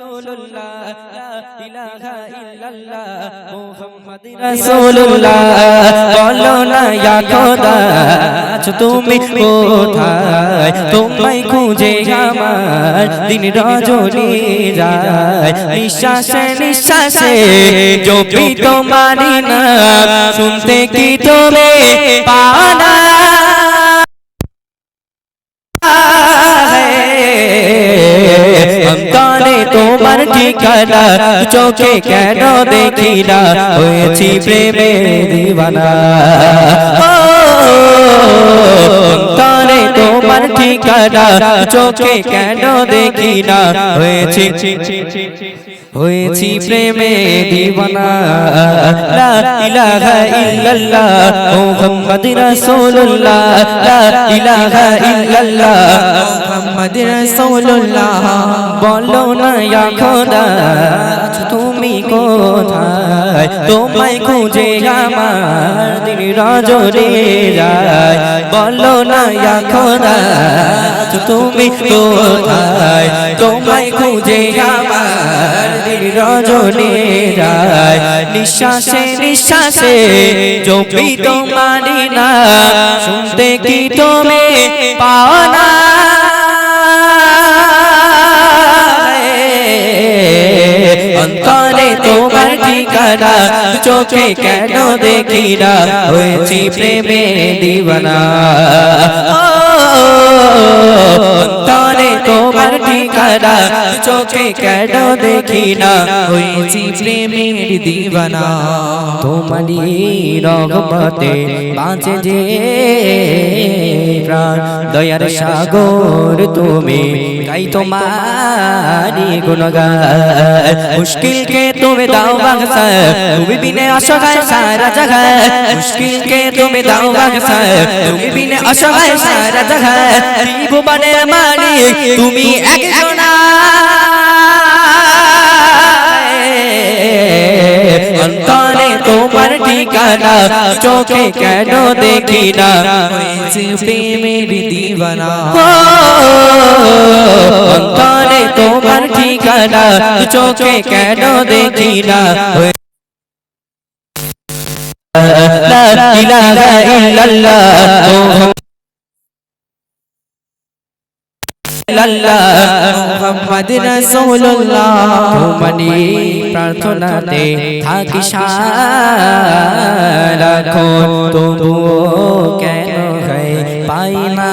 রাসূলুল্লাহ লা ইলাহা ইল্লাল্লাহ মুহাম্মাদুর রাসূলুল্লাহ বলো না ইয়া খোদা আছো তুমি কোথায় তোমায় খুঁজে আমার দিন রজনী যায় নিঃশ্বাসে নিঃশ্বাসে জপি তোমারি নাম শুনতে কি তুমি পাও না অন্তরে তোমার ঠিকানা চোখে কেন দেখি না হয়েছি প্রেমে দিওয়ানা অন্তরে তোমার ঠিকানা চোখে কেন দেখি না হয়েছি প্রেমে দিওয়ানা লা ইলাহা ইল্লাল্লাহ মুহাম্মাদুর রাসূলুল্লাহ লা ইলাহা ইল্লাল্লাহ মুহাম্মাদুর রাসূলুল্লাহ বলো না ইয়া খোদা তুমি কোথায় তোমায় খুঁজে আমার দিন রজনী যায় বলো না ইয়া খোদা তুমি কোথায় তোমায় খুঁজে আমার দিন রজনী যায় নিঃশ্বাসে নিঃশ্বাসে জপি তোমারি নাম শুনতে কি তুমি পাও না অন্তরে তোমার ঠিকানা চোখে কেন দেখি না হয়েছি প্রেমে দিওয়ানা অন্তরে তোমার ঠিকানা চোখে কেন দেখি না হয়েছি প্রেমের দিওয়ানা তোমারি রহমতে বাঁচে যে প্রাণ দয়ার সাগর তুমি গাই তোমারি গুণগান মুশকিল কে তুমি দাও বাগসা তুমি বিনে অসহায় সারা জগৎ মুশকিল কে তুমি দাও বাগসা তুমি বিনে অসহায় সারা জগৎ ত্রিভুবনের মালিক তুমি একজনা অন্তরে তোমার ঠিকানা চোখে কেন দেখি না হয়েছে প্রেমের দিওয়ানা অন্তরে তোমার ঠিকানা চোখে কেন দেখি না লা ইলাহা ইল্লাল্লাহ মুহাম্মাদুর রাসূলুল্লাহ তোমারি প্রার্থনাতে থাকি সারাক্ষণ তবুও কেন হয় পাই না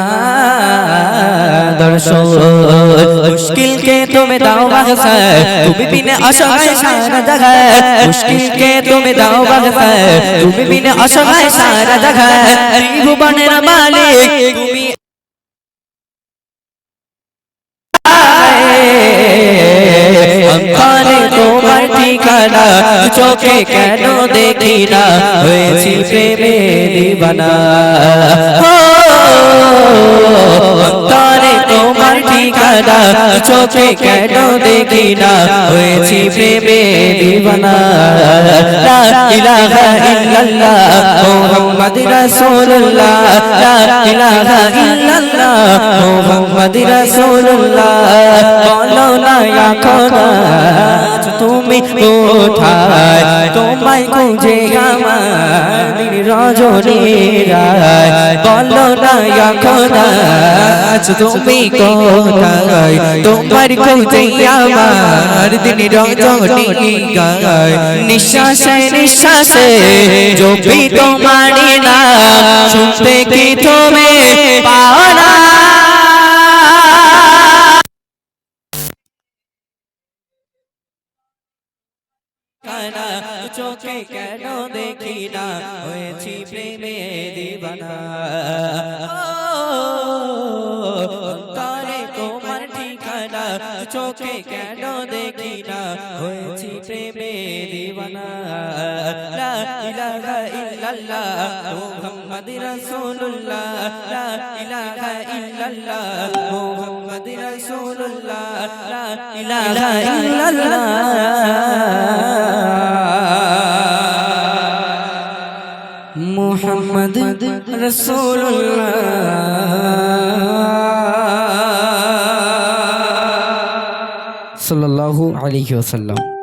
দর্শন মুশকিল কে তুমি দাও বাগসা তুমি বিনে অসহায় সারা জগৎ মুশকিল কে তুমি দাও বাগসা তুমি বিনে অসহায় সারা জগৎ ত্রিভুবনের মালিক তুমি অন্তরে তোমার ঠিকানা চোখে কেন দেখি না হয়েছি প্রেমে দিওয়ানা অন্তরে তোমার ঠিকানা চোখে কেন দেখি না হয়েছি প্রেমে দিওয়ানা লা ইলাহা ইল্লাল্লাহ মুহাম্মাদুর রাসূলুল্লাহ লা ইলাহা ইল্লাল্লাহ মুহাম্মাদুর রাসূলুল্লাহ বলো না ইয়া খোদা তুমি কোথায় তোমায় খুঁজে আমার দিন রজনী যায় বলো না ইয়া খোদা তুমি কোথায় তোমার খুঁজে আমার দিন রজনী যায় নিঃশ্বাসে নিঃশ্বাসে জপি তোমারি নাম শুনতে কি তুমি পাও না চোখে কেন দেখি না হয়েছি প্রেমে দিওয়ানা অন্তরে তোমার ঠিকানা চোখে কেন দেখি না হয়েছি প্রেমে দিওয়ানা লা ইলাহা ইল্লাল্লাহ মুহাম্মাদুর রাসূলুল্লাহ লা ইলাহা ইল্লাল্লাহ মুহাম্মাদুর রাসূলুল্লাহ লা ইলাহা ইল্লাল্লাহ মুহাম্মদ রাসূলুল্লাহ সাল্লাল্লাহু আলাইহি ওয়াসাল্লাম।